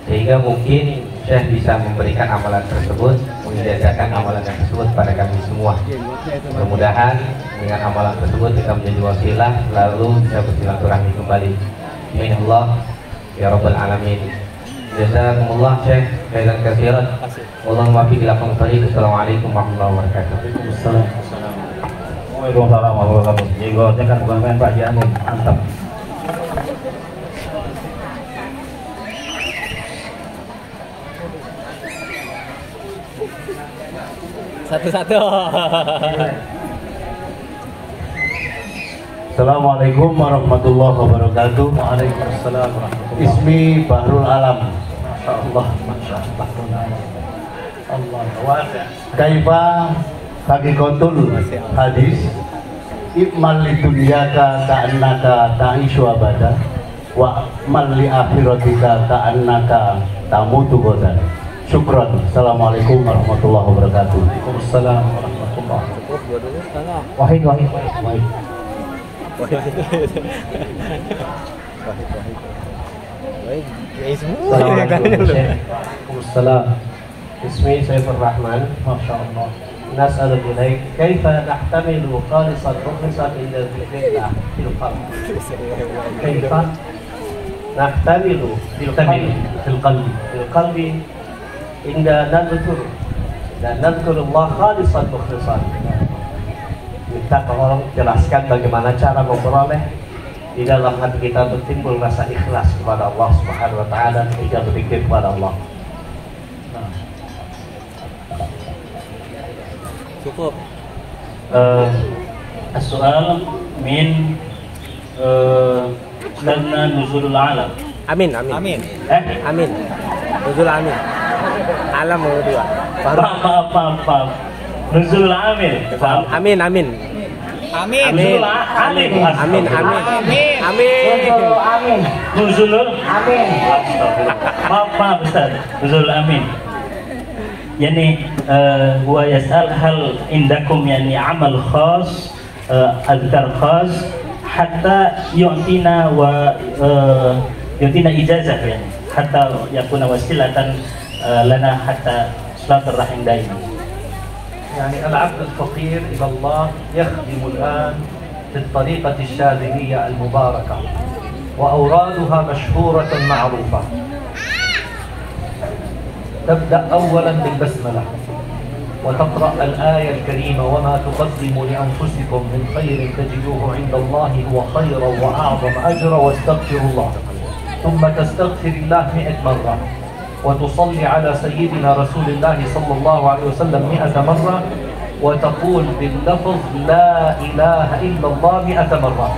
sehingga mungkin Syekh bisa memberikan amalan tersebut, mengijazakan amalan tersebut pada kami semua. Mudah-mudahan dengan amalan tersebut kita menjadi wasilah lalu bisa bersilaturahmi kembali. Ya Allah, ya Rabbal Alamin. Jazakumullah Syekh khairan katsiran. Allahumma fi lakum tariq. Assalamualaikum warahmatullahi wabarakatuh. Waalaikumsalam warahmatullahi wabarakatuh. Jengotnya kan bukan main Pak Jamin, mantap. Satu-satu. Assalamualaikum warahmatullahi wabarakatuh. Waalaikumsalam warahmatullahi wabarakatuh. Ismi Bahrul Alam. Masya Allah. Allah wasi'ah. Kaifa haqiqatul hadis Iqmal li dunyaka ka'annaka ta'ishu abada wa mal li akhiratika ka'annaka tamutu ghadan. Syukran. Assalamualaikum warahmatullahi wabarakatuh. Waalaikumsalam warahmatullahi wabarakatuh. Wahid. Waalaikumsalam. Ismi Saifur Rahman. Masya Allah. Nas'alu ilaik kaifa nahtamilu khalisan mukhlisan ila dzikrillah fil qalbi. Kaifa nahtamilu fil qalbi inda nadhkurullah khalisan mukhlisan. Minta tolong jelaskan bagaimana cara memperoleh di dalam hati kita bertimbul rasa ikhlas kepada Allah Subhanahu wa taala ketika berzikir kepada Allah. Cukup. As-soal min Ustazna Nuzulul Alam. Amin. Nuzul Amin. Alam kedua. Maaf. Nuzulul Amin. Amin. Nuzulul Alim. Nuzulul Amin. Maaf Ustaz. Nuzulul Amin. Yani huwa yas'al hal indakum yani amal khas azkar khas hatta yu'tina ijazah yani hatta yakuna wasilatan lana hatta silatul rahim daiman. يعني العبد الفقير إلى الله يخدم الآن في الطريقة الشاذلية المباركة وأورادها مشهورة معروفة. تبدأ أولا بالبسملة وتقرأ الآية الكريمة وما تقدموا لأنفسكم من خير تجدوه عند الله هو خيرا وأعظم أجرا واستغفروا الله. ثم تستغفر الله 100 مرة وتصلي على سيدنا رسول الله صلى الله عليه وسلم 100 مرة وتقول باللفظ لا إله إلا الله 100 مرة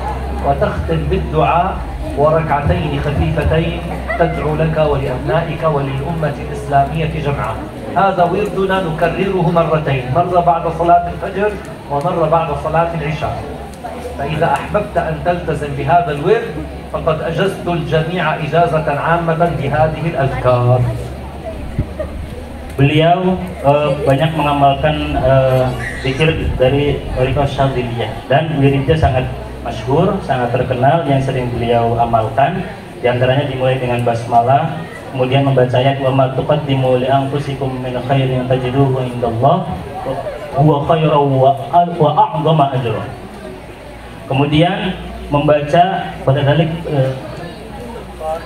وتختم بالدعاء وركعتين خفيفتين تدعو لك ولأبنائك وللأمة الإسلامية جمعاء. هذا وردنا نكرره مرتين، مرة بعد صلاة الفجر ومرة بعد صلاة العشاء. فإذا أحببت أن تلتزم بهذا الورد فقد أجزت الجميع إجازة عامة بهذه الأذكار. Beliau banyak mengamalkan zikir dari Thariqah Syadziliyah dan wiridnya sangat masyhur, sangat terkenal yang sering beliau amalkan. Di antaranya dimulai dengan basmalah, kemudian membaca ayat wa ma tuqaddimu li anfusikum min khairin tajiduhu indallah huwa khairan wa a'zama ajra. Kemudian membaca pada dalik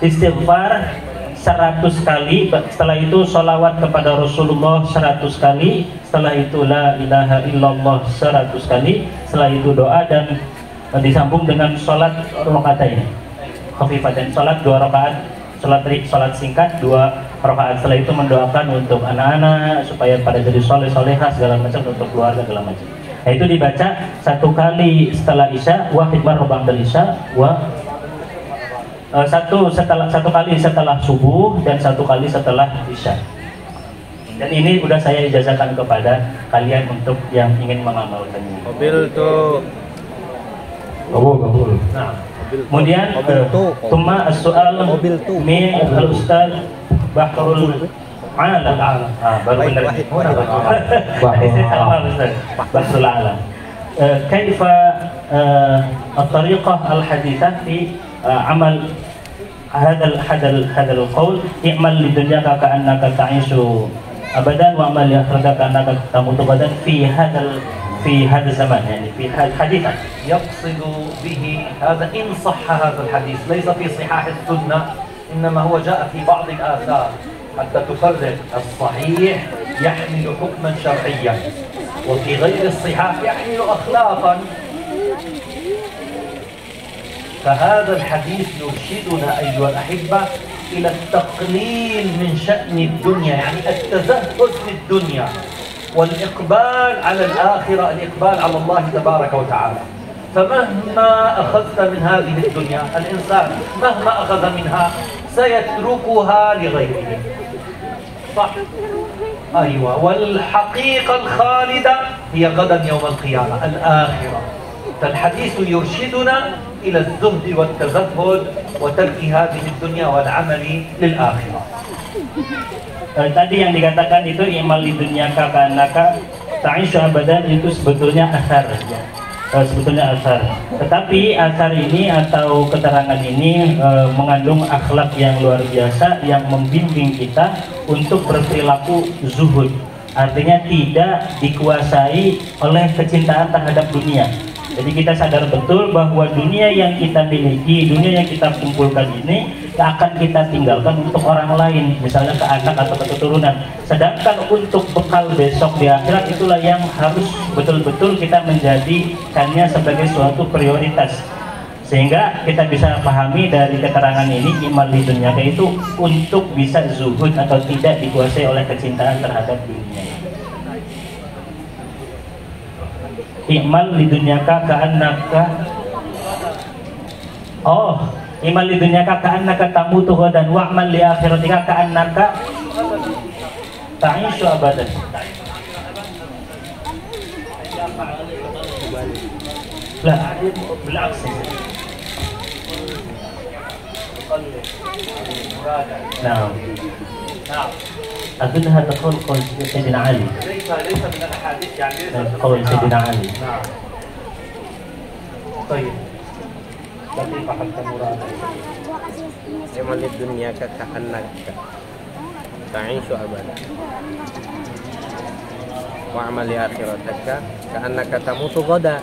istighfar 100 kali, setelah itu sholawat kepada Rasulullah 100 kali, setelah itu la ilaha illallah 100 kali, setelah itu doa dan disambung dengan sholat rakaatain khafifatain, sholat 2 rakaat, sholat singkat 2 rakaat. Setelah itu mendoakan untuk anak-anak supaya pada jadi soleh-solehah segala macam, untuk keluarga segala macam. Nah, itu dibaca 1 kali setelah isya, wa hikmah ba'da isya, satu kali setelah subuh dan 1 kali setelah isya. Dan ini sudah saya ijazahkan kepada kalian untuk yang ingin mengamalkannya. Mobil tuh. Kabul. Nah, kemudian tuma as-soal min al-ustaz Bahrul Alam. Baru benar ini. Bahrul Alam. Kaifa at-tariqah al-hadithah fi amal هذا القول اعمل لدنياك كأنك تعيش أبدا وأعمل لآخرتك كأنك تموت غدا في هذا الزمان، يعني في حديث. يقصد به هذا إن صح هذا الحديث، ليس في صحاح السنة، إنما هو جاء في بعض الآثار حتى تفرق الصحيح يحمل حكما شرعيا وفي غير الصحاح يحمل أخلاقا. فهذا الحديث يرشدنا أيها الأحبة إلى التقليل من شأن الدنيا، يعني التزهد في الدنيا والإقبال على الآخرة، الإقبال على الله تبارك وتعالى. فمهما أخذت من هذه الدنيا الإنسان مهما أخذ منها سيتركها لغيره. صح؟ أيوة. والحقيقة الخالدة هي غدا يوم القيامة الآخرة. فالحديث يرشدنا إلى الزهد والتزهد وترك هذه الدنيا والعمل للآخرة. Tadi yang dikatakan itu imal di dunia kakanaka ta'ishu abadan itu sebetulnya asar, sebetulnya asar. Tetapi asar ini atau keterangan ini mengandung akhlak yang luar biasa yang membimbing kita untuk berperilaku zuhud. Artinya tidak dikuasai oleh kecintaan terhadap dunia. Jadi kita sadar betul bahwa dunia yang kita miliki, dunia yang kita kumpulkan ini akan kita tinggalkan untuk orang lain, misalnya ke anak atau ke keturunan. Sedangkan untuk bekal besok di akhirat itulah yang harus betul-betul kita menjadikannya sebagai suatu prioritas. Sehingga kita bisa pahami dari keterangan ini, iman di dunia itu untuk bisa zuhud atau tidak dikuasai oleh kecintaan terhadap dunia. Iman di dunyaka ka'annaka iman di dunyaka ka'annaka tamutu ghadan wa'mal li akhiratika ka'annaka ta'ishu abadan. Lah, بالعكس. نعم. أظن هذا قول سيدنا علي. ليس من الأحاديث، يعني قول سيدنا علي. نعم. طيب. التي فحلت مرادا. Iman di dunia ka'annaka ta'ishu abada wa amal li akhirataka ka'annaka tamutu ghadan.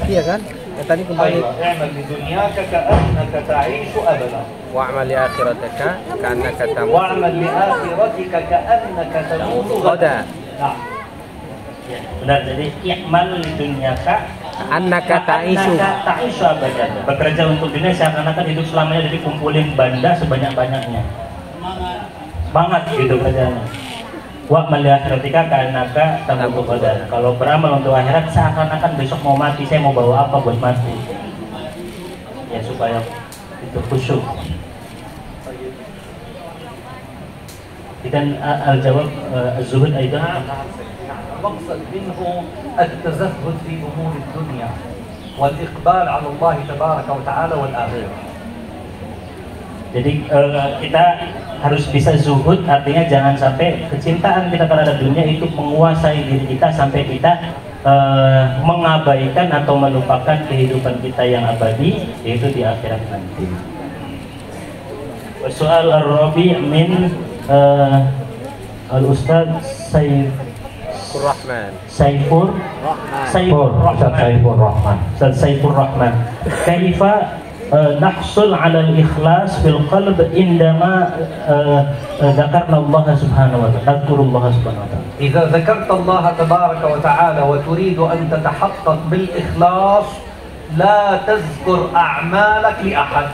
Iya kan? tadi kembali. i'mal li dunyaka ka'annaka ta'ishu abada. Wa'mal li akhirataka ka'annaka tamutu. Wa'mal li akhiratika ka'annaka tamutu Qada. Nah. Ya, benar. Jadi i'mal li dunyaka Annaka ta'ishu. Ta'ishu abadan. Bekerja untuk dunia seakan-akan hidup selamanya, jadi kumpulin banda sebanyak-banyaknya. Semangat gitu kerjanya. Wa mal akhiratika ka'annaka tamutu qadan. Kalau beramal untuk akhirat seakan-akan besok mau mati, saya mau bawa apa buat mati. Ya supaya itu khusyuk. Dan al-jawab az-zuhud aidan مقصد منه التزهد في أمور الدنيا والإقبال على الله تبارك وتعالى والآخرة. Jadi kita harus bisa zuhud, artinya jangan sampai kecintaan kita terhadap dunia itu menguasai diri kita sampai kita mengabaikan atau melupakan kehidupan kita yang abadi, yaitu di akhirat nanti. Soal ar-rabi' min al-ustaz Saifur Rahman. Saifur Rahman. Kaifa nahsul 'ala al-ikhlas fil qalb indama dzakarna Allah subhanahu wa ta'ala. Dzkurullah subhanahu wa ta'ala. إذا ذكرت الله تبارك وتعالى وتريد أن تتحقق بالإخلاص لا تذكر أعمالك لأحد.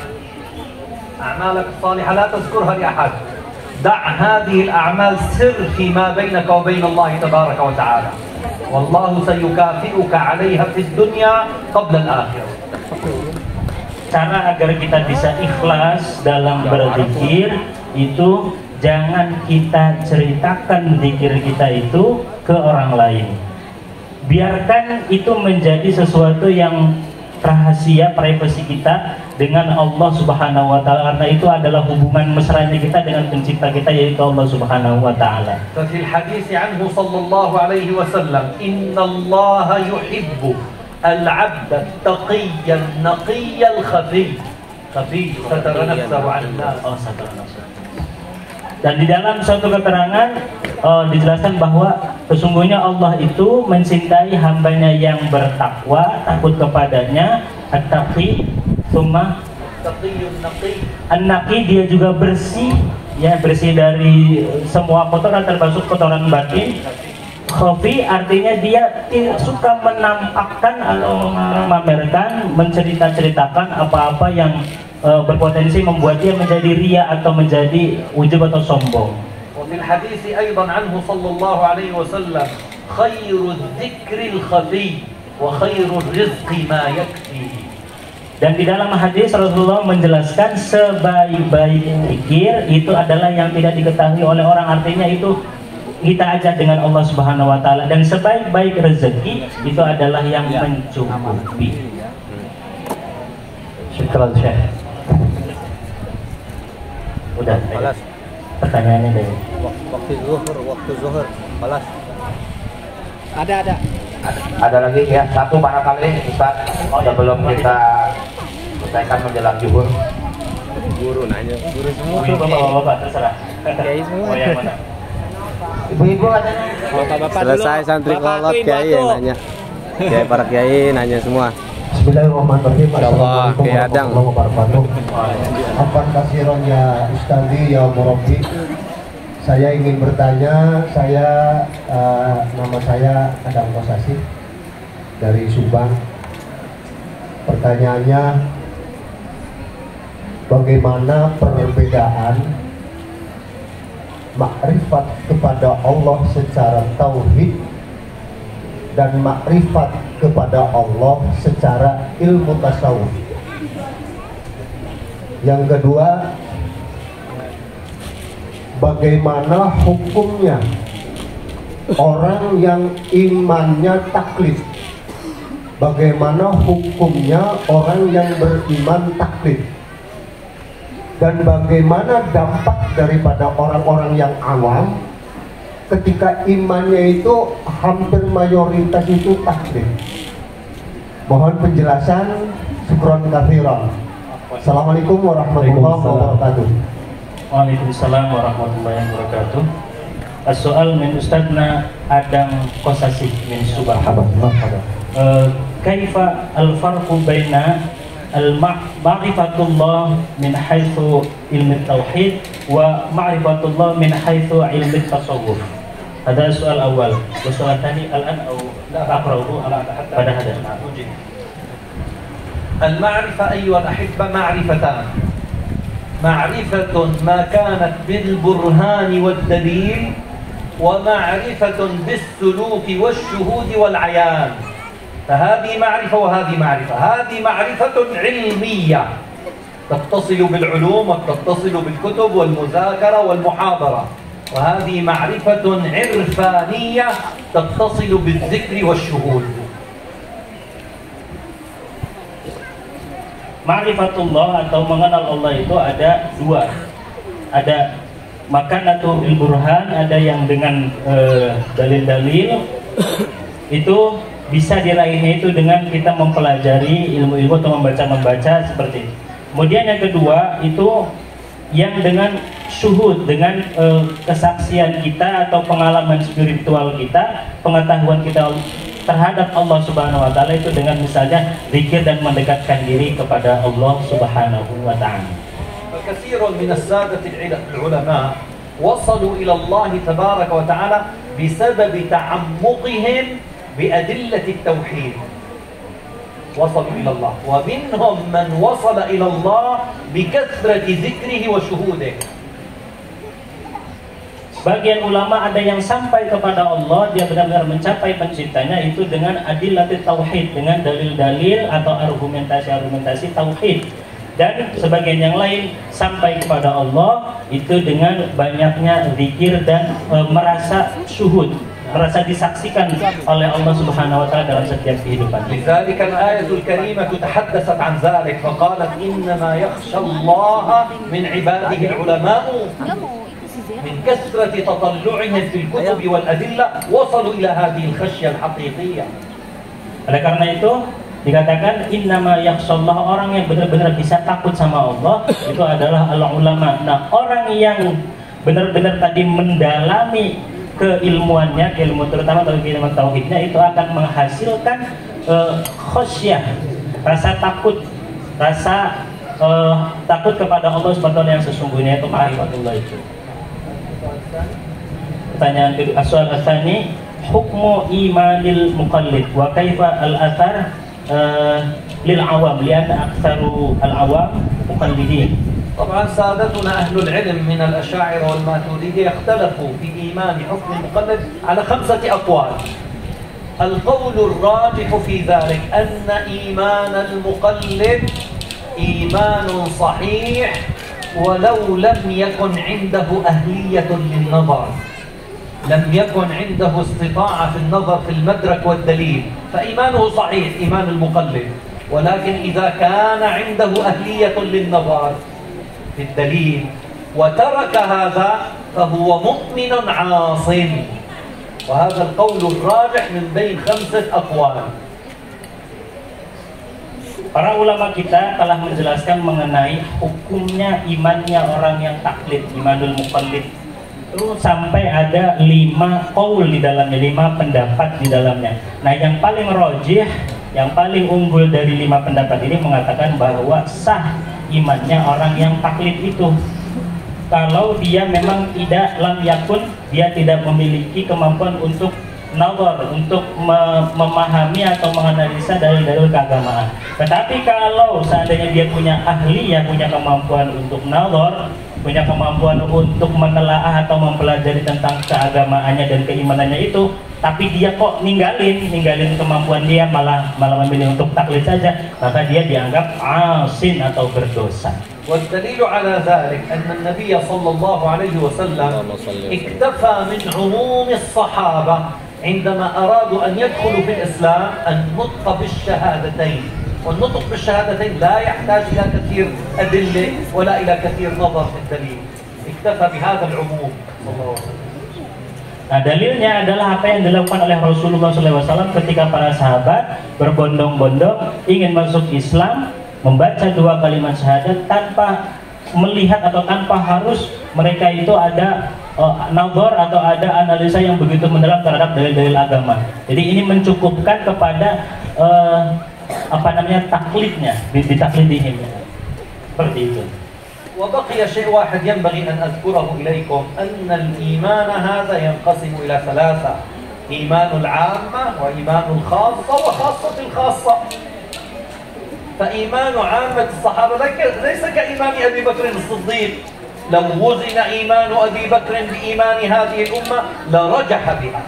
أعمالك الصالحة لا تذكرها لأحد. دع هذه الأعمال سر فيما بينك وبين الله تبارك وتعالى، والله سيكافئك عليها في الدنيا قبل الآخرة. Cara agar kita bisa ikhlas dalam berzikir itu jangan kita ceritakan zikir kita itu ke orang lain. Biarkan itu menjadi sesuatu yang rahasia, privasi kita dengan Allah Subhanahu wa taala, karena itu adalah hubungan mesranya kita dengan pencipta kita, yaitu Allah Subhanahu wa taala. ففي الحديث عنه صلى الله عليه وسلم إن الله يحب العبد التقي النقي الخفي ستر نفسه عن الناس. Dan di dalam suatu keterangan dijelaskan bahwa sesungguhnya Allah itu mencintai hambanya yang bertakwa, takut kepadanya, at-taqi, tsumma an-naqi, dia juga bersih, ya bersih dari semua kotoran termasuk kotoran batin. Khafi artinya dia tidak suka menampakkan atau memamerkan, menceritakan apa-apa yang berpotensi membuat dia menjadi ria atau menjadi ujub atau sombong. وفي الحديث أيضا عنه صلى الله عليه وسلم خير الذكر الخفي وخير الرزق ما يكفي. Dan di dalam hadis Rasulullah menjelaskan sebaik-baik zikir itu adalah yang tidak diketahui oleh orang, artinya itu kita aja dengan Allah Subhanahu wa taala, dan sebaik-baik rezeki itu adalah yang mencukupi. Syukran Syekh. Udah, pertanyaannya dari Waktu zuhur. Balas. Ada lagi ya, satu barangkali Ustaz, sebelum kita selesaikan menjelang zuhur. Guru nanya. Guru semua. Bapak terserah. Kiai semua. Oh, yang mana? Ibu-ibu katanya. Bapak selesai santri kolot kiai yang nanya. Kiai para kiai nanya semua. Bismillahirrahmanirrahim. Insyaallah, Kiai Adang. Afwan kasiron ya Ustazi ya Murabbi. Saya ingin bertanya, nama saya Adang Kosasi dari Subang. Pertanyaannya, bagaimana perbedaan makrifat kepada Allah secara tauhid dan makrifat kepada Allah secara ilmu tasawuf? Yang kedua, bagaimana hukumnya orang yang imannya taklid? Bagaimana hukumnya orang yang beriman taklid? Dan bagaimana dampak daripada orang-orang yang awam ketika imannya itu hampir mayoritas itu taklid? Mohon penjelasan. Syukran katsiran. Assalamualaikum warahmatullahi wabarakatuh. Waalaikumsalam warahmatullahi wabarakatuh. As-soal min Ustadzna Adang Kosasih min Subah. Kaifa al-farqu baina al-ma'rifatullah min haitsu ilmi tauhid wa ma'rifatullah min haitsu ilmi tasawuf. Ada soal awal. Soal tadi al-an atau aqra'uhu pada hadis. المعرفة أيها الأحبة معرفتان. معرفة ما كانت بالبرهان والدليل، ومعرفة بالسلوك والشهود والعيان. فهذه معرفة وهذه معرفة. هذه معرفة علمية تتصل بالعلوم وتتصل بالكتب والمذاكرة والمحاضرة، وهذه معرفة عرفانية تتصل بالذكر والشهود. Ma'rifatullah atau mengenal Allah itu ada dua. Ada makanatu bil burhan, ada yang dengan dalil-dalil. Itu bisa diraihnya itu dengan kita mempelajari ilmu-ilmu atau membaca seperti itu. Kemudian yang kedua itu yang dengan syuhud, dengan kesaksian kita atau pengalaman spiritual kita, pengetahuan kita terhadap Allah Subhanahu wa taala itu dengan misalnya zikir dan mendekatkan diri kepada Allah Subhanahu wa taala. كثير من السادة العلماء وصلوا إلى الله تبارك وتعالى بسبب تعمقهم بأدلة التوحيد. وصلوا إلى الله، ومنهم من وصل إلى الله بكثرة ذكره وشهوده. Bagian ulama ada yang sampai kepada Allah, dia benar-benar mencapai penciptanya itu dengan adillatit tauhid, dengan dalil-dalil atau argumentasi-argumentasi tauhid. Dan sebagian yang lain sampai kepada Allah itu dengan banyaknya zikir dan merasa syuhud, merasa disaksikan oleh Allah Subhanahu wa taala dalam setiap kehidupan. لذلك الآية الكريمة تحدثت عن ذلك فقالت إنما يخشى الله من عباده العلماء من كثرة تطلعهم في الكتب والأدلة وصلوا إلى هذه الخشية الحقيقية. Oleh karena itu dikatakan innama yakhshallah, orang yang benar-benar bisa takut sama Allah itu adalah al-ulama. Nah, orang yang benar-benar tadi mendalami keilmuannya, ilmu terutama dalam ilmu tauhidnya, itu akan menghasilkan khasyah, rasa takut, rasa takut kepada Allah Subhanahu wa taala yang sesungguhnya, itu ma'rifatullah itu. Pertanyaan kedua, soal asani, hukmu imanil muqallid wa kaifa al-athar lil awam lianna aktsaru al-awam muqallidin. طبعا سادتنا أهل العلم من الأشاعرة والماتريدية اختلفوا في إيمان حكم المقلد على 5 أقوال. القول الراجح في ذلك أن إيمان المقلد إيمان صحيح ولو لم يكن عنده أهلية للنظر، لم يكن عنده استطاعة في النظر في المدرك والدليل، فإيمانه صحيح إيمان المقلد. ولكن إذا كان عنده أهلية للنظر في الدليل وترك هذا فهو مؤمن عاص، وهذا القول الراجح من بين 5 أقوال. Para ulama kita telah menjelaskan mengenai hukumnya imannya orang yang taklid, imanul muqallid. Terus sampai ada 5 qaul di dalamnya, 5 pendapat di dalamnya. Nah, yang paling rajih, yang paling unggul dari 5 pendapat ini mengatakan bahwa sah imannya orang yang taklid itu. Kalau dia memang tidak lam yakun, dia tidak memiliki kemampuan untuk nazar, untuk memahami atau menganalisa dalil-dalil keagamaan. Tetapi kalau seandainya dia punya ahli, yang punya kemampuan untuk nazar, punya kemampuan untuk menelaah atau mempelajari tentang keagamaannya dan keimanannya itu, tapi dia kok ninggalin kemampuan dia, malah memilih untuk taklid saja, maka dia dianggap asin atau berdosa. والدليل على ذلك أن النبي صلى الله عليه وسلم اكتفى من عموم الصحابة عندما أرادوا أن يدخلوا في الإسلام النطق بالشهادتين، والنطق بالشهادتين لا يحتاج إلى كثير أدلة ولا إلى كثير نظر في الدليل، اكتفى بهذا العموم صلى الله عليه وسلم. Nah, dalilnya adalah apa yang dilakukan oleh Rasulullah SAW ketika para sahabat berbondong-bondong ingin masuk Islam, membaca 2 kalimat syahadat tanpa melihat atau tanpa harus mereka itu ada nazar atau ada analisa yang begitu mendalam terhadap dalil-dalil agama. Jadi ini mencukupkan kepada taklidnya, ditaklidihim. Seperti itu. وبقي شيء واحد ينبغي أن أذكره إليكم أن الإيمان هذا ينقسم إلى ثلاثة: إيمان العامة وإيمان الخاصة وخاصة الخاصة. فإيمان عامة الصحابة ليس كإيمان أبي بكر الصديق. لو وزن إيمان أبي بكر بإيمان هذه الأمة لرجح بها.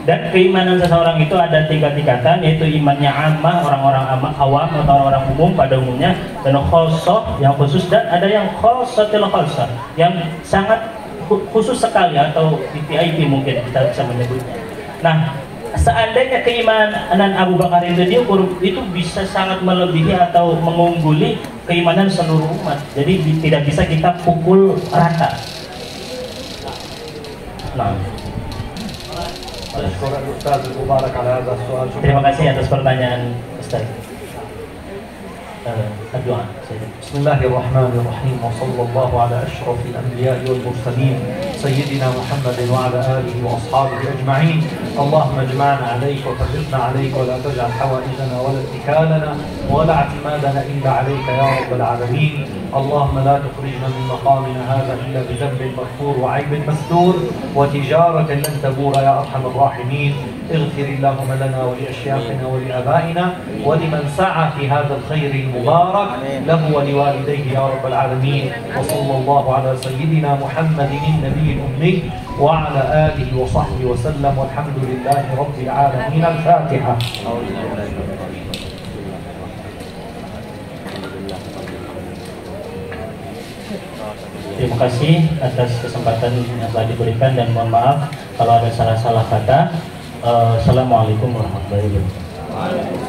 Dan keimanan seseorang itu ada 3 tingkatan, yaitu imannya ammah, orang-orang awam atau orang-orang umum pada umumnya, dan khosoh yang khusus, dan ada yang khosatil khosah yang sangat khusus sekali atau VIP mungkin kita bisa menyebutnya. Nah, seandainya keimanan Abu Bakar itu diukur, itu bisa sangat melebihi atau mengungguli keimanan seluruh umat. Jadi tidak bisa kita pukul rata. Nah, terima kasih atas pertanyaan Ustaz. Doa. Bismillahirrahmanirrahim. Wassallallahu ala asyrafil anbiya'i wal mursalin sayyidina Muhammadin wa ala alihi wa ashabihi ajma'in. Allahumma ijma'na 'alaika wa farriqna 'alaika wa la taj'al hawaijana wa la tikalana wa la i'timadana illa 'alaika ya rabbal alamin. اللهم لا تخرجنا من مقامنا هذا إلا بذنب مغفور وعيب مستور وتجارة لن تبور يا أرحم الراحمين. اغفر اللهم لنا ولأشياخنا ولآبائنا ولمن سعى في هذا الخير المبارك له ولوالديه يا رب العالمين. وصلى الله على سيدنا محمد النبي الأمي وعلى آله وصحبه وسلم والحمد لله رب العالمين. الفاتحة. Terima kasih atas kesempatan yang telah diberikan, dan mohon maaf kalau ada salah-salah kata. Assalamualaikum warahmatullahi wabarakatuh.